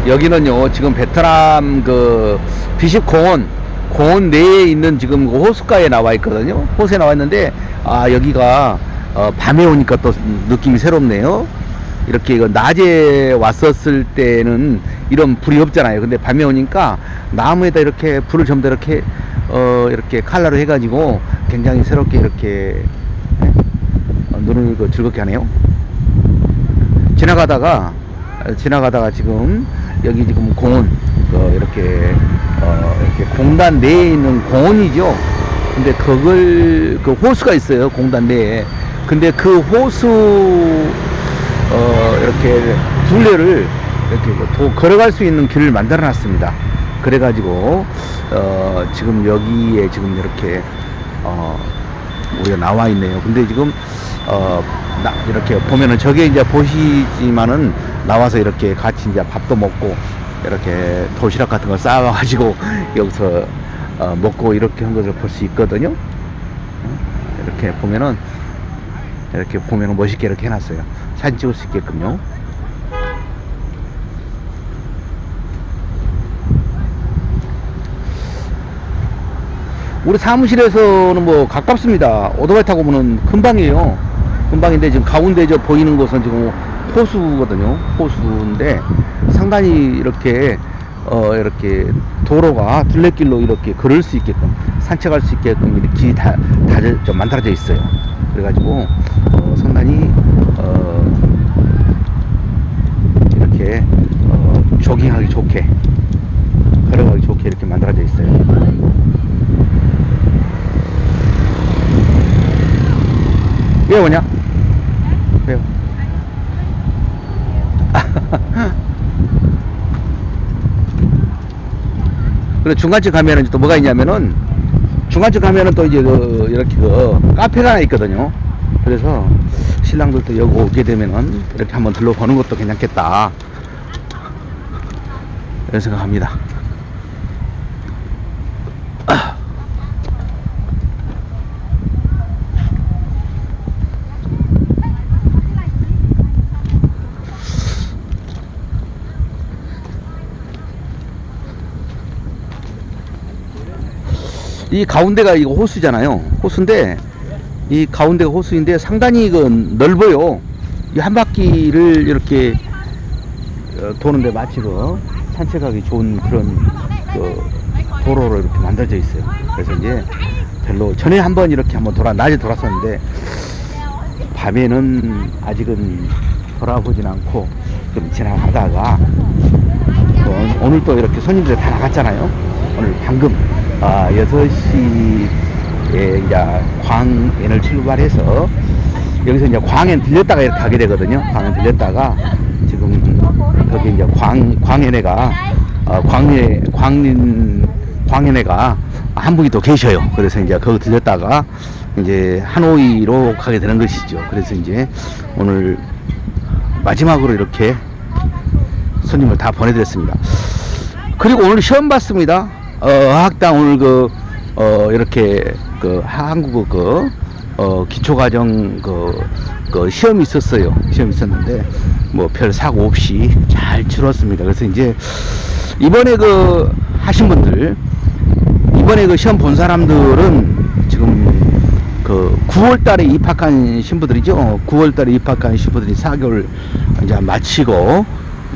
여기는요, 지금 베트남 그 비십 공원 내에 있는 지금 그 호숫가에 나와 있거든요. 호수에 나와 있는데, 아, 여기가, 밤에 오니까 또 느낌이 새롭네요. 이렇게 이거 낮에 왔었을 때는 이런 불이 없잖아요. 근데 밤에 오니까 나무에다 이렇게 불을 전부 다 이렇게, 이렇게 칼라로 해가지고 굉장히 새롭게 이렇게, 눈을 즐겁게 하네요. 지나가다가 지금 여기 지금 공원 이렇게 이렇게 공단 내에 있는 공원이죠. 근데 그걸 그 호수가 있어요, 공단 내에. 근데 그 호수 이렇게 둘레를 이렇게 걸어갈 수 있는 길을 만들어 놨습니다. 그래가지고 지금 여기에 지금 이렇게 우리가 나와 있네요. 근데 지금 이렇게 보면은 저게 이제 보시지만은 나와서 이렇게 같이 이제 밥도 먹고 이렇게 도시락 같은 거 싸와가지고 여기서 먹고 이렇게 한 것을 볼 수 있거든요. 이렇게 보면은 멋있게 이렇게 해놨어요. 사진 찍을 수 있게끔요. 우리 사무실에서는 뭐 가깝습니다. 오토바이 타고 오면은 금방이에요. 금방인데 지금 가운데 저 보이는 곳은 지금 호수거든요. 호수인데 상당히 이렇게 이렇게 도로가 둘레길로 이렇게 걸을 수 있게끔 산책할 수 있게끔 이렇게 길이 다 좀 만들어져 있어요. 그래가지고 상당히 이렇게 조깅하기 좋게 걸어가기 좋게 이렇게 만들어져 있어요. 왜 오냐? 왜요? 그리고 중간쯤 가면은 또 뭐가 있냐면은 중간쯤 가면은 또 이제 이렇게 카페가 하나 있거든요. 그래서 신랑들도 여기 오게 되면은 이렇게 한번 둘러보는 것도 괜찮겠다 이런 생각합니다. 이 가운데가 이거 호수잖아요. 호수인데 이 가운데가 호수인데 상당히 넓어요. 이 한 바퀴를 이렇게 도는데 마치 산책하기 좋은 그런 도로로 이렇게 만들어져 있어요. 그래서 이제 별로 전에 한번 이렇게 낮에 돌았었는데 밤에는 아직은 돌아보진 않고 좀 지나가다가 오늘 또 이렇게 손님들 다 나갔잖아요. 오늘 방금 6시에 이제 광안을 출발해서 여기서 이제 광안 들렸다가 이렇게 가게 되거든요. 광안 들렸다가 지금 거기 이제 광안에가 광안에가 한 분이 또 계셔요. 그래서 이제 거기 들렸다가 이제 하노이로 가게 되는 것이죠. 그래서 이제 오늘 마지막으로 이렇게 손님을 다 보내드렸습니다. 그리고 오늘 시험 봤습니다. 어학당 오늘 이렇게 한국어 기초과정 시험이 있었어요. 시험이 있었는데 뭐 별 사고 없이 잘 치렀습니다. 그래서 이제 이번에 하신 분들, 이번에 시험 본 사람들은 지금 9월달에 입학한 신부들이죠. 9월달에 입학한 신부들이 4개월 이제 마치고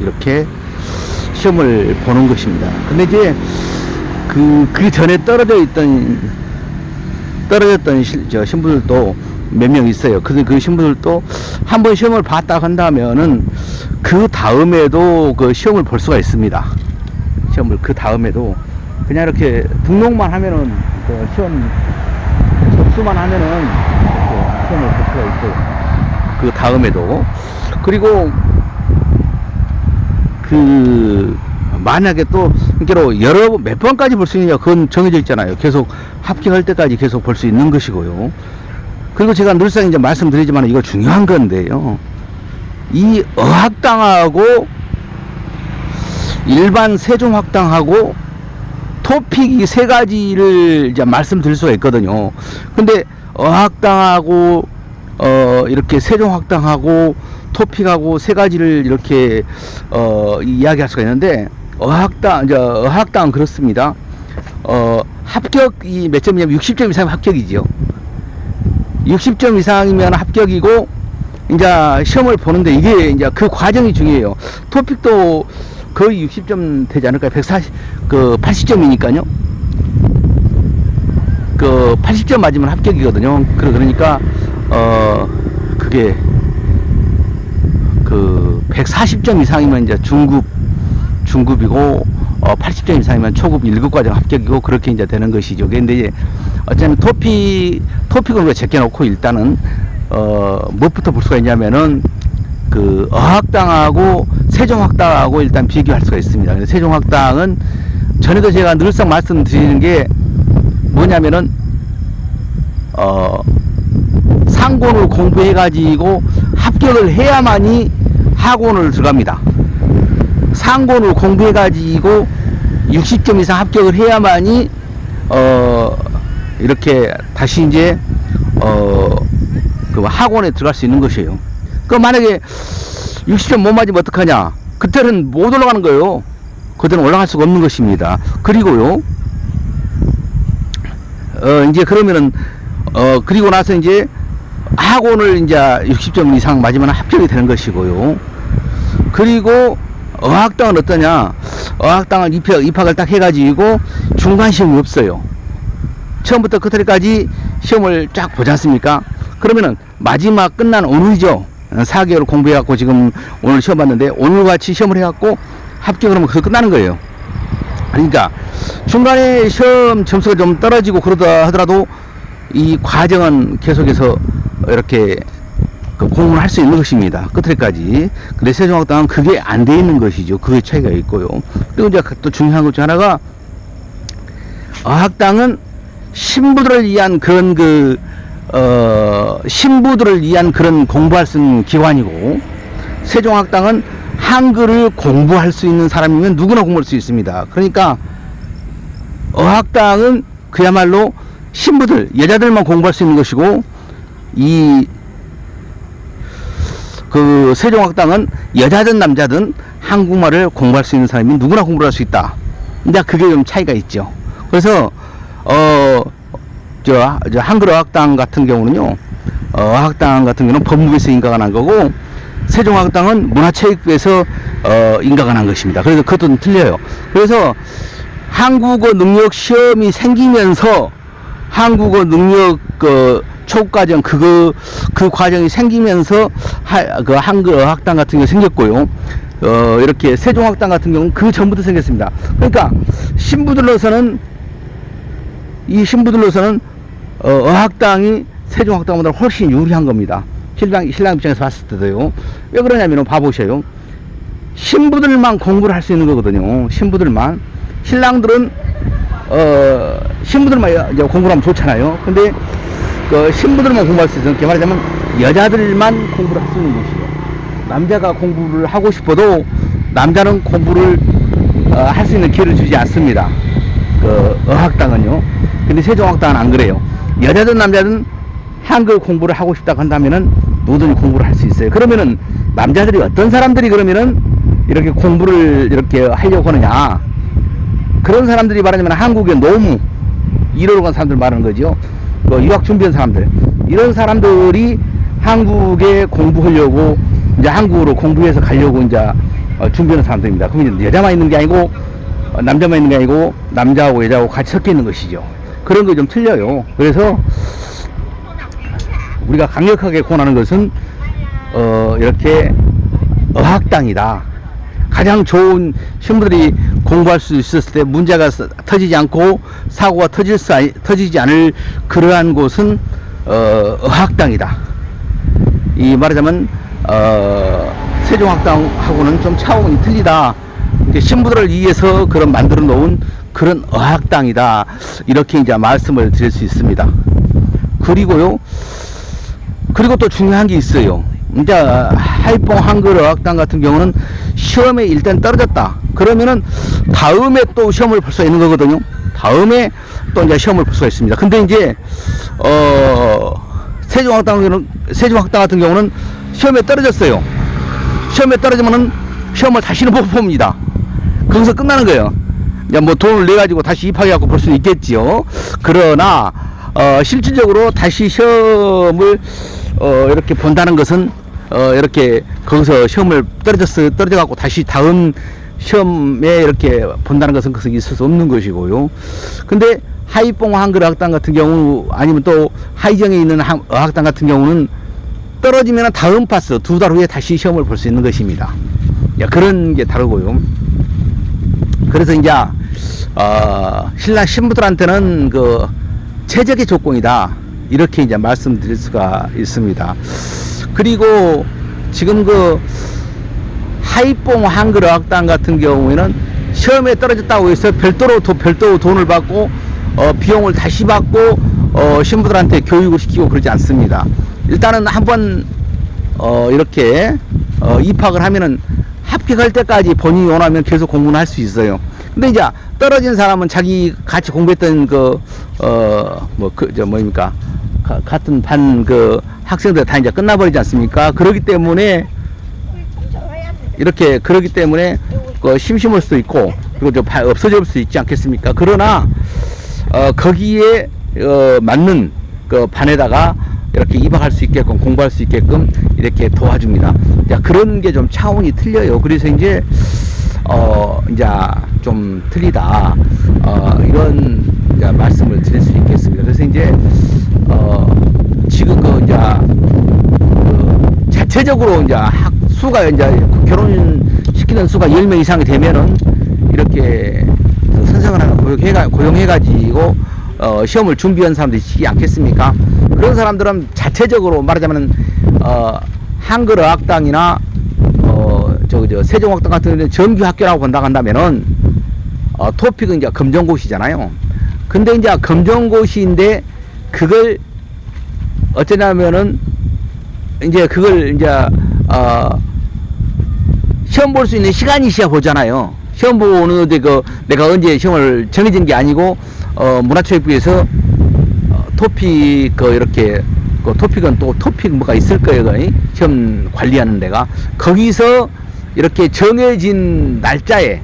이렇게 시험을 보는 것입니다. 근데 이제 그 전에 떨어졌던 신부들도 몇 명 있어요. 그 신부들도 한번 시험을 봤다 한다면은 그 다음에도 시험을 볼 수가 있습니다. 시험을 그 다음에도 그냥 이렇게 등록만 하면은 시험 접수만 하면은 시험을 볼 수가 있어요. 그 다음에도. 그리고 만약에 또 몇 번까지 볼 수 있느냐, 그건 정해져 있잖아요. 계속 합격할 때까지 계속 볼 수 있는 것이고요. 그리고 제가 늘상 이제 말씀드리지만 이거 중요한 건데요. 이 어학당하고 일반 세종학당하고 토픽 이 세 가지를 이제 말씀드릴 수가 있거든요. 근데 어학당하고 이렇게 세종학당하고 토픽하고 세 가지를 이렇게 이야기할 수가 있는데, 어학당은 그렇습니다. 합격이 몇 점이냐면 60점 이상이면 합격이지요. 60점 이상이면 합격이고, 이제 시험을 보는데 이게 이제 그 과정이 중요해요. 토픽도 거의 60점 되지 않을까요? 80점이니까요. 그 80점 맞으면 합격이거든요. 그러니까 그게 그 140점 이상이면 이제 중급이고 80점 이상이면 초급 1급 과정 합격이고, 그렇게 이제 되는 것이죠. 근데 이제 어쩌면 토픽은 우리가 제껴놓고 일단은 무엇부터 볼 수가 있냐면은 그 어학당하고 세종학당하고 일단 비교할 수가 있습니다. 세종학당은 전에도 제가 늘상 말씀드리는 게 뭐냐면은 상권을 공부해 가지고 합격을 해야만이 학원을 들어갑니다. 상권을 공부해 가지고 60점 이상 합격을 해야만이 이렇게 다시 이제 그 학원에 들어갈 수 있는 것이에요. 그 만약에 60점 못 맞으면 어떡하냐? 그때는 못 올라가는 거예요. 그때는 올라갈 수가 없는 것입니다. 그리고요, 이제 그러면은 그리고 나서 이제 학원을 이제 60점 이상 맞으면 합격이 되는 것이고요. 그리고 어학당은 어떠냐? 어학당은 입학을 딱 해가지고 중간 시험이 없어요. 처음부터 끝까지 시험을 쫙 보지 않습니까? 그러면은 마지막 끝난 오늘이죠. 4개월 공부해갖고 지금 오늘 시험 봤는데, 오늘 같이 시험을 해갖고 합격을 하면 그거 끝나는 거예요. 그러니까 중간에 시험 점수가 좀 떨어지고 그러다 하더라도 이 과정은 계속해서 이렇게 그 공부를 할 수 있는 것입니다. 끝까지. 근데 세종학당은 그게 안 돼 있는 것이죠. 그게 차이가 있고요. 그리고 이제 또 중요한 것 중 하나가, 어학당은 신부들을 위한 그런 신부들을 위한 그런 공부할 수 있는 기관이고, 세종학당은 한글을 공부할 수 있는 사람이면 누구나 공부할 수 있습니다. 그러니까 어학당은 그야말로 신부들, 여자들만 공부할 수 있는 것이고, 그 세종학당은 여자든 남자든 한국말을 공부할 수 있는 사람이 누구나 공부를 할 수 있다. 근데 그게 좀 차이가 있죠. 그래서 저 한글어학당 같은 경우는요, 어학당 같은 경우는 법무부에서 인가가 난 거고, 세종학당은 문화체육부에서 인가가 난 것입니다. 그래서 그것도 좀 틀려요. 그래서 한국어 능력 시험이 생기면서 한국어 능력 초급과정 그 과정이 생기면서 그 한글어학당 같은 게 생겼고요. 이렇게 세종학당 같은 경우는 그 전부터 생겼습니다. 그러니까 신부들로서는 어학당이 세종학당보다 훨씬 유리한 겁니다. 신랑 입장에서 봤을 때도요. 왜 그러냐면 봐보셔요. 신부들만 공부를 할 수 있는 거거든요. 신부들만. 신랑들은 신부들만 이제 공부를 하면 좋잖아요. 근데 그 신부들만 공부할 수 있어요. 이렇게 말하자면 여자들만 공부를 할 수 있는 것이에요. 남자가 공부를 하고 싶어도 남자는 공부를 할 수 있는 기회를 주지 않습니다. 그 어학당은요. 근데 세종학당은 안 그래요. 여자든 남자든 한글 공부를 하고 싶다고 한다면은 누구든지 공부를 할 수 있어요. 그러면은 남자들이 어떤 사람들이 그러면은 이렇게 공부를 이렇게 하려고 하느냐? 그런 사람들이 말하자면 한국의 노무 이러러 간 사람들 말하는 거죠. 유학 준비한 사람들, 이런 사람들이 한국에 공부하려고 이제 한국으로 공부해서 가려고 이제 준비하는 사람들입니다. 그러면 여자만 있는 게 아니고 남자만 있는 게 아니고 남자하고 여자하고 같이 섞여 있는 것이죠. 그런 거 좀 틀려요. 그래서 우리가 강력하게 권하는 것은 이렇게 어학당이다. 가장 좋은 신부들이 공부할 수 있었을 때 문제가 터지지 않고 사고가 터지지 않을 그러한 곳은 어학당이다. 이 말하자면 세종학당하고는 좀 차원이 틀리다. 신부들을 위해서 그런 만들어 놓은 그런 어학당이다. 이렇게 이제 말씀을 드릴 수 있습니다. 그리고요. 그리고 또 중요한 게 있어요. 이제 하이퐁 한글 어학당 같은 경우는 시험에 일단 떨어졌다. 그러면은 다음에 또 시험을 볼 수 있는 거거든요. 다음에 또 이제 시험을 볼 수가 있습니다. 근데 이제 세종학당 같은 경우는 시험에 떨어졌어요. 시험에 떨어지면은 시험을 다시는 못 봅니다. 거기서 끝나는 거예요. 이제 뭐 돈을 내 가지고 다시 입학해갖고 볼 수는 있겠지요. 그러나 실질적으로 다시 시험을 이렇게 본다는 것은 이렇게 거기서 시험을 떨어져갖고 다시 다음 시험에 이렇게 본다는 것은 그것은 있을 수 없는 것이고요. 근데 하이뽕 한글 어학당 같은 경우, 아니면 또 하이정에 있는 어학당 같은 경우는 떨어지면 다음 파스 2달 후에 다시 시험을 볼 수 있는 것입니다. 그런 게 다르고요. 그래서 이제 신랑 신부들한테는 그 최적의 조건이다, 이렇게 이제 말씀드릴 수가 있습니다. 그리고 지금 그 하이뽕 한글 어학당 같은 경우에는 시험에 떨어졌다고 해서 별도로 돈을 받고 비용을 다시 받고 신부들한테 교육을 시키고 그러지 않습니다. 일단은 한번 이렇게 입학을 하면은 합격할 때까지 본인이 원하면 계속 공부는 할 수 있어요. 근데 이제 떨어진 사람은 자기 같이 공부했던 뭡니까, 같은 반 그 학생들 다 이제 끝나버리지 않습니까? 그러기 때문에 그러기 때문에 심심할 수도 있고, 그리고 없어질 수 있지 않겠습니까? 그러나 거기에 맞는 그 반에다가 이렇게 입학할 수 있게끔, 공부할 수 있게끔 이렇게 도와줍니다. 그런 게 좀 차원이 틀려요. 그래서 이제 좀 틀리다, 이런 이제 말씀을 드릴 수 있겠습니다. 그래서 이제 지금 자체적으로 이제 수가 이제 결혼시키는 수가 10명 이상이 되면은 이렇게 선생을 하나 고용해가지고 시험을 준비한 사람들이 있지 않겠습니까? 그런 사람들은 자체적으로 말하자면 한글 어학당이나 세종학당 같은 경우는 정규 학교라고 본다고 한다면은 토픽은 이제 검정고시잖아요. 근데 이제 검정고시인데 그걸 어쩌냐면은 이제 그걸 이제 시험 볼 수 있는 시간이 있어야 보잖아요. 시험 보는데 내가 언제 시험을 정해진 게 아니고 문화체육부에서 토픽 이렇게 토픽은 또 토픽 뭐가 있을 거예요. 시험 관리하는 데가 거기서 이렇게 정해진 날짜에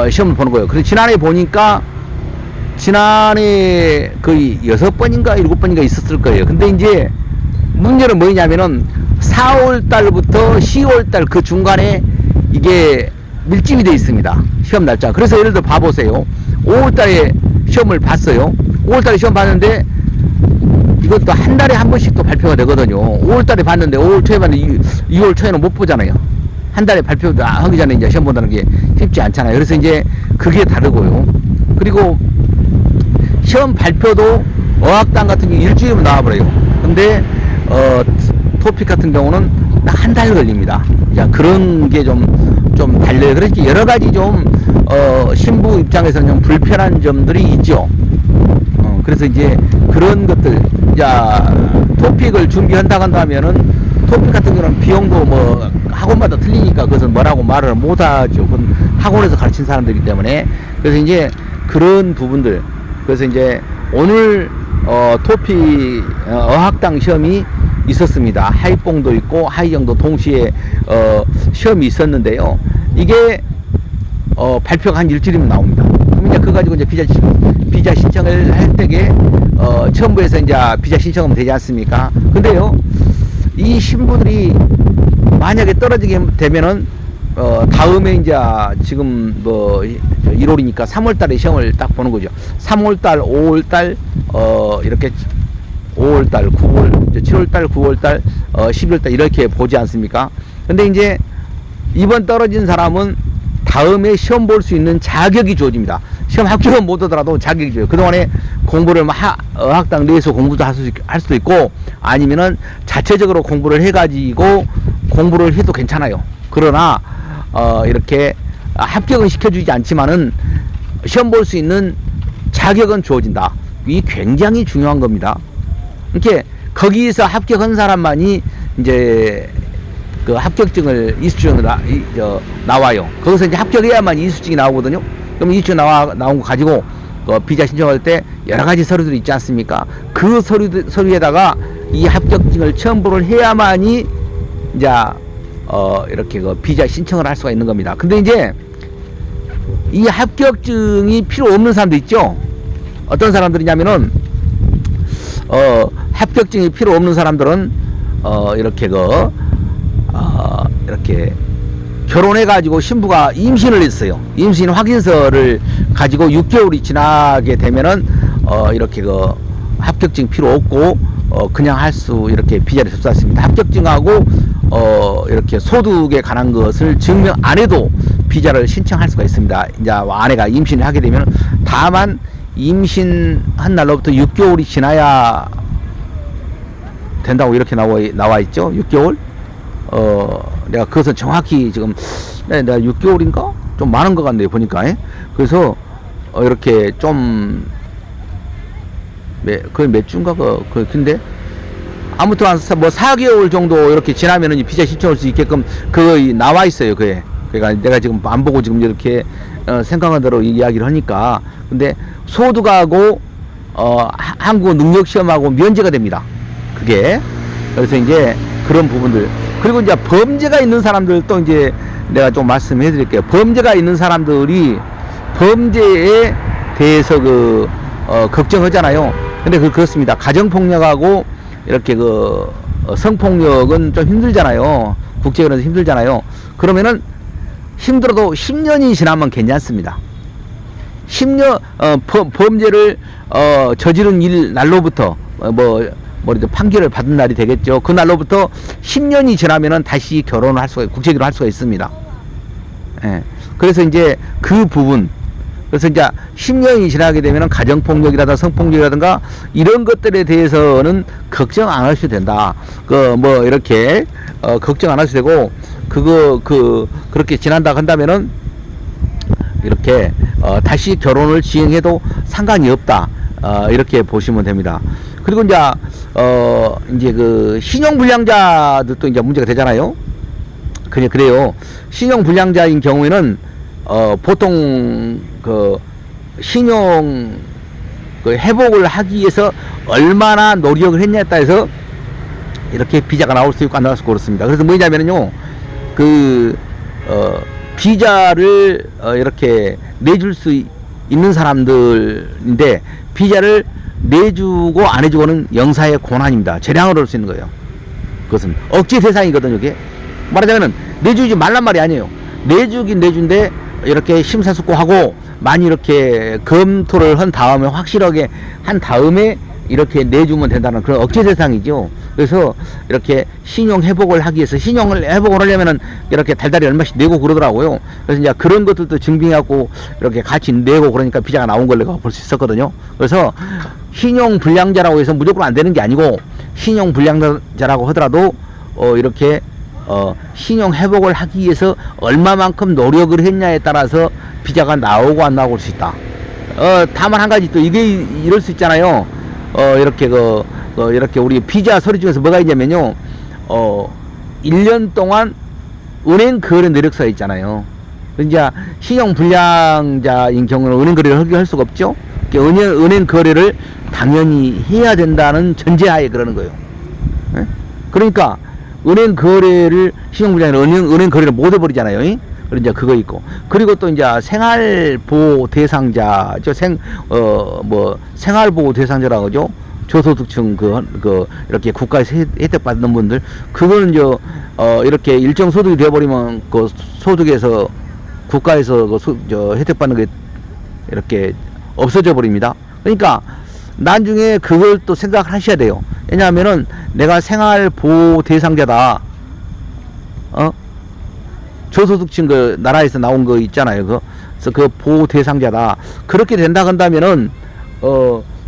시험을 보는 거예요. 그래서 지난해 보니까 거의 6번인가 7번인가 있었을 거예요. 근데 이제 문제는 뭐냐면은 4월 달부터 10월 달 그 중간에 이게 밀집이 되어 있습니다. 시험 날짜. 그래서 예를 들어 봐보세요. 5월 달에 시험을 봤어요. 5월 달에 시험 봤는데 이것도 한 달에 한 번씩 또 발표가 되거든요. 5월 달에 봤는데 5월 초에 봤는데 2월 초에는 못 보잖아요. 한 달에 발표하기 전에 이제 시험 본다는 게 쉽지 않잖아요. 그래서 이제 그게 다르고요. 그리고 시험 발표도 어학당 같은 경우 일주일이면 나와버려요. 근데 토픽 같은 경우는 딱 한 달 걸립니다. 그런 게 좀 달려요. 그래서 여러 가지 신부 입장에서는 좀 불편한 점들이 있죠. 그래서 이제 그런 것들, 토픽을 준비한다고 한다면은 토픽 같은 경우는 비용도 뭐 학원마다 틀리니까 그것은 뭐라고 말을 못 하죠. 그건 학원에서 가르친 사람들이기 때문에. 그래서 이제 그런 부분들, 그래서 이제 오늘 토픽 어학당 시험이 있었습니다. 하이뽕도 있고 하이정도 동시에 시험이 있었는데요. 이게 발표가 한 일주일이면 나옵니다. 그럼 이제 그거 가지고 이제 비자 신청을 할 때게 첨부해서 이제 비자 신청하면 되지 않습니까? 근데요, 이 신부들이 만약에 떨어지게 되면은 다음에 이제 지금 1월이니까 3월달에 시험을 딱 보는 거죠. 3월달, 5월달, 이렇게 5월달, 9월, 7월달, 9월달, 11월달 이렇게 보지 않습니까? 근데 이제 이번 떨어진 사람은 다음에 시험 볼 수 있는 자격이 주어집니다. 시험 합격은 못 하더라도 자격이 줘요. 그동안에 공부를 어학당 내에서 공부도 할 수도 있고, 아니면은 자체적으로 공부를 해가지고 공부를 해도 괜찮아요. 그러나 이렇게 합격은 시켜주지 않지만은 시험 볼 수 있는 자격은 주어진다. 이 굉장히 중요한 겁니다. 이렇게 거기에서 합격한 사람만이 이제 그 합격증을 이수증을 나와요. 거기서 이제 합격해야만 이수증이 나오거든요. 그럼 이수증 나온 거 가지고 비자 신청할 때 여러 가지 서류들이 있지 않습니까? 그 서류에다가 이 합격증을 첨부를 해야만이 이제 이렇게 비자 신청을 할 수가 있는 겁니다. 근데 이제 이 합격증이 필요 없는 사람도 있죠. 어떤 사람들이냐면은 합격증이 필요 없는 사람들은 이렇게 이렇게 결혼해가지고 신부가 임신을 했어요. 임신 확인서를 가지고 6개월이 지나게 되면은 이렇게 합격증 필요 없고 그냥 할 수 이렇게 비자를 접수했습니다. 합격증하고 이렇게 소득에 관한 것을 증명 안 해도 비자를 신청할 수가 있습니다. 이제 아내가 임신을 하게 되면 다만 임신한 날로부터 6개월이 지나야 된다고 이렇게 나와 있죠. 6개월. 내가 그것은 정확히 지금 내가 6개월인가 좀 많은 것 같네요 보니까. 그래서 이렇게 좀 거의 몇 주인가 근데 아무튼 뭐 4개월 정도 이렇게 지나면은 비자 신청할 수 있게끔 나와 있어요. 그러니까 내가 지금 안 보고 지금 이렇게 생각한 대로 이야기를 하니까. 근데 소득하고 한국어 능력 시험하고 면제가 됩니다. 그게. 그래서 이제 그런 부분들. 그리고 이제 범죄가 있는 사람들도 이제 내가 좀 말씀해 드릴게요. 범죄가 있는 사람들이 범죄에 대해서 걱정하잖아요. 근데 그렇습니다. 가정폭력하고 이렇게 성폭력은 좀 힘들잖아요. 국제결혼에서 힘들잖아요. 그러면은 힘들어도 10년이 지나면 괜찮습니다. 10년, 범죄를, 저지른 날로부터, 판결을 받은 날이 되겠죠. 그 날로부터 10년이 지나면은 다시 결혼을 국제결혼을 할 수가 있습니다. 예. 그래서 이제 그 부분, 그래서 이제 10년이 지나게 되면은 가정폭력이라든가 성폭력이라든가 이런 것들에 대해서는 걱정 안 하셔도 된다. 이렇게, 걱정 안 하셔도 되고, 그렇게 지난다 한다면은 이렇게, 다시 결혼을 지행해도 상관이 없다. 이렇게 보시면 됩니다. 그리고 이제 신용불량자들도 이제 문제가 되잖아요. 그래요. 신용불량자인 경우에는, 보통, 신용, 회복을 하기 위해서 얼마나 노력을 했냐에 따라서 이렇게 비자가 나올 수 있고 안 나올 수 있고 그렇습니다. 그래서 뭐냐면요. 비자를, 이렇게 내줄 수 있는 사람들인데, 비자를 내주고 안 해주고는 영사의 권한입니다. 재량을 얻을 수 있는 거예요. 그것은 억지 대상이거든요. 이게 말하자면은 내주지 말란 말이 아니에요. 내주긴 내준데 이렇게 심사숙고하고 많이 이렇게 검토를 한 다음에 확실하게 한 다음에 이렇게 내주면 된다는 그런 억지 대상이죠. 그래서 이렇게 신용 회복을 하기 위해서 신용을 회복을 하려면은 이렇게 달달이 얼마씩 내고 그러더라고요. 그래서 이제 그런 것들도 증빙하고 이렇게 같이 내고 그러니까 비자가 나온 걸 내가 볼 수 있었거든요. 그래서 신용 불량자라고 해서 무조건 안 되는 게 아니고 신용 불량자라고 하더라도 이렇게 신용 회복을 하기 위해서 얼마만큼 노력을 했냐에 따라서 비자가 나오고 안 나올 수 있다. 다만 한 가지 또 이게 이럴 수 있잖아요. 이렇게 이렇게 우리 비자 서류 중에서 뭐가 있냐면요. 1년 동안 은행 거래 내역서가 있잖아요. 이제 신용 불량자인 경우는 은행 거래를 할 수가 없죠. 은행 거래를 당연히 해야 된다는 전제하에 그러는 거예요. 네? 그러니까 은행 거래를 신용 불량자는 은행 거래를 못 해버리잖아요. 그런 이제 그거 있고, 그리고 또 이제 생활보호 대상자죠. 생활보호 대상자라고 하죠. 저소득층 이렇게 국가에서 혜택 받는 분들, 그거는 이렇게 일정 소득이 되어버리면 그 소득에서 국가에서 혜택 받는 게 이렇게 없어져 버립니다. 그러니까 나중에 그걸 또 생각을 하셔야 돼요. 왜냐하면은 내가 생활보호 대상자다. 저소득층 나라에서 나온 거 있잖아요. 그래서 그 보호 대상자다. 그렇게 된다 한다면은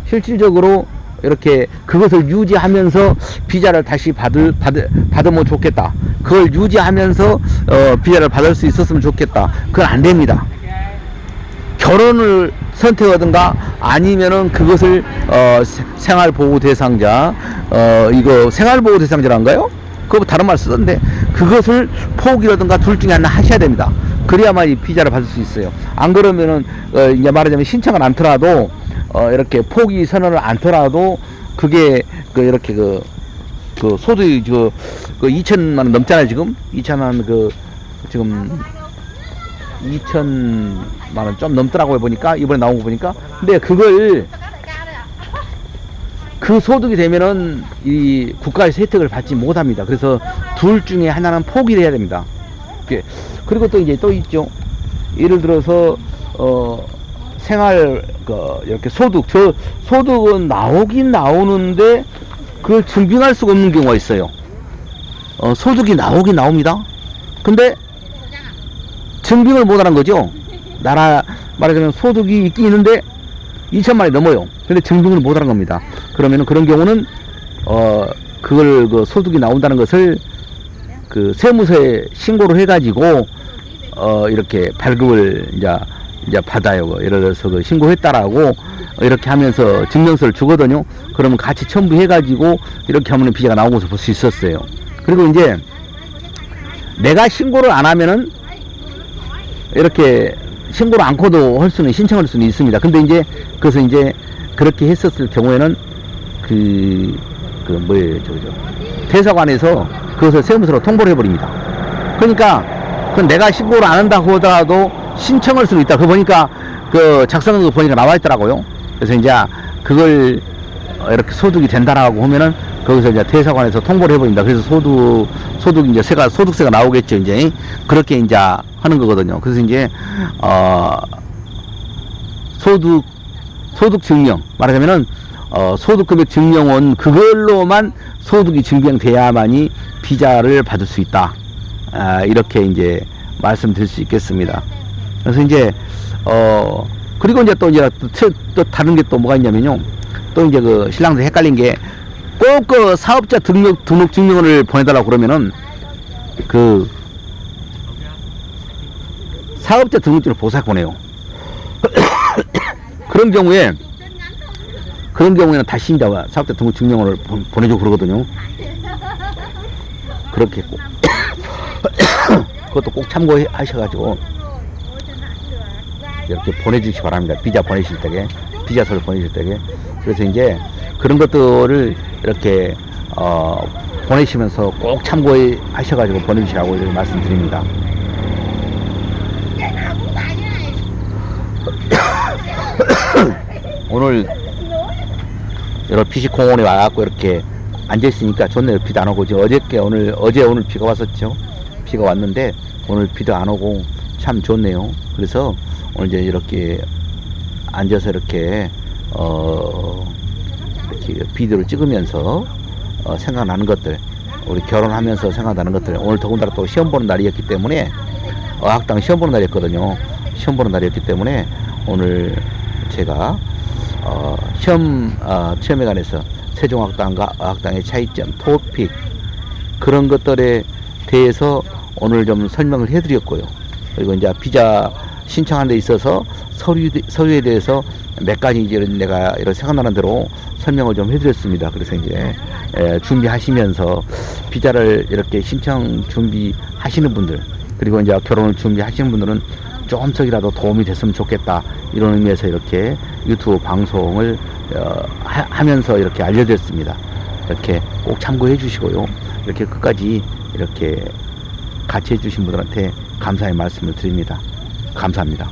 실질적으로 이렇게 그것을 유지하면서 비자를 다시 받으면 좋겠다. 그걸 유지하면서 비자를 받을 수 있었으면 좋겠다. 그건 안 됩니다. 결혼을 선택하든가 아니면은 그것을 생활보호 대상자, 이거 생활보호 대상자란가요? 그거 다른 말 쓰던데 그것을 포기라든가 둘 중에 하나 하셔야 됩니다. 그래야만 이 비자를 받을 수 있어요. 안 그러면은 이제 말하자면 신청을 않더라도 이렇게 포기 선언을 않더라도 그게 이렇게 소득이 그 2천만 원 넘잖아요. 지금 2천만 원 지금 2천만 원 좀 넘더라고요. 보니까 이번에 나온 거 보니까. 근데 그걸 그 소득이 되면은 이 국가에서 혜택을 받지 못합니다. 그래서 둘 중에 하나는 포기를 해야 됩니다. 그리고 또 이제 또 있죠. 예를 들어서 생활 이렇게 소득은 나오긴 나오는데 그걸 증빙할 수가 없는 경우가 있어요. 소득이 나오긴 나옵니다. 근데 증빙을 못하는 거죠. 나라 말하자면 소득이 있긴 있는데 2천만 원이 넘어요. 근데 증빙을 못하는 겁니다. 그러면은 그런 경우는 그걸 소득이 나온다는 것을 세무서에 신고를 해가지고 이렇게 발급을 이제 받아요. 예를 들어서 신고했다라고 이렇게 하면서 증명서를 주거든요. 그러면 같이 첨부해가지고 이렇게 하면 비자가 나온 것을 볼 수 있었어요. 그리고 이제 내가 신고를 안 하면은 이렇게 신고를 않고도 신청할 수는 있습니다. 근데 이제 그래서 이제 그렇게 했었을 경우에는 뭐예요, 대사관에서 그것을 세무서로 통보를 해버립니다. 그러니까 내가 신고를 안 한다고 하더라도 신청할 수는 있다. 그거 보니까 작성한 거 보니까 나와 있더라고요. 그래서 이제 그걸 이렇게 소득이 된다라고 하면은 거기서 이제 대사관에서 통보를 해버립니다. 그래서 소득 이제 소득세가 나오겠죠. 이제 그렇게 이제 하는 거거든요. 그래서 이제 소득 증명 말하자면은 소득금액 증명은 그걸로만 소득이 증명돼야만이 비자를 받을 수 있다. 이렇게 이제 말씀드릴 수 있겠습니다. 그래서 이제 그리고 이제 또 다른 게 또 뭐가 있냐면요. 또 이제 신랑들 헷갈린 게 꼭 사업자 등록 증명을 보내달라고 그러면은 사업자 등록증을 보석 보내요. 그런 경우에는 다시 이제 사업자 등록 증명을 보내주고 그러거든요. 그렇게 꼭 그것도 꼭 참고하셔가지고 이렇게 보내주시기 바랍니다. 비자 보내실 때게, 비자서를 보내실 때게. 그래서 이제 그런 것들을 이렇게 보내시면서 꼭 참고하셔가지고 보내주시라고 이렇게 말씀드립니다. 오늘 여러 피시공원에 와갖고 이렇게 앉아있으니까 좋네요. 비도 안 오고. 어제 오늘 비가 왔었죠. 비가 왔는데 오늘 비도 안 오고 참 좋네요. 그래서 오늘 이제 이렇게 앉아서 이렇게 비디오를 찍으면서 생각나는 것들, 우리 결혼하면서 생각나는 것들, 오늘 더군다나 또 시험 보는 날이었기 때문에 어학당 시험 보는 날이었거든요. 시험 보는 날이었기 때문에 오늘 제가 시험에 관해서 세종학당과 어학당의 차이점, 토픽 그런 것들에 대해서 오늘 좀 설명을 해드렸고요. 그리고 이제 비자 신청하는 데 있어서 서류에 대해서 몇 가지 이제 내가 이런 생각나는 대로 설명을 좀 해드렸습니다. 그래서 이제 준비하시면서 비자를 이렇게 신청 준비하시는 분들, 그리고 이제 결혼을 준비하시는 분들은 조금씩이라도 도움이 됐으면 좋겠다, 이런 의미에서 이렇게 유튜브 방송을 하면서 이렇게 알려드렸습니다. 이렇게 꼭 참고해 주시고요. 이렇게 끝까지 이렇게 같이 해주신 분들한테 감사의 말씀을 드립니다. 감사합니다.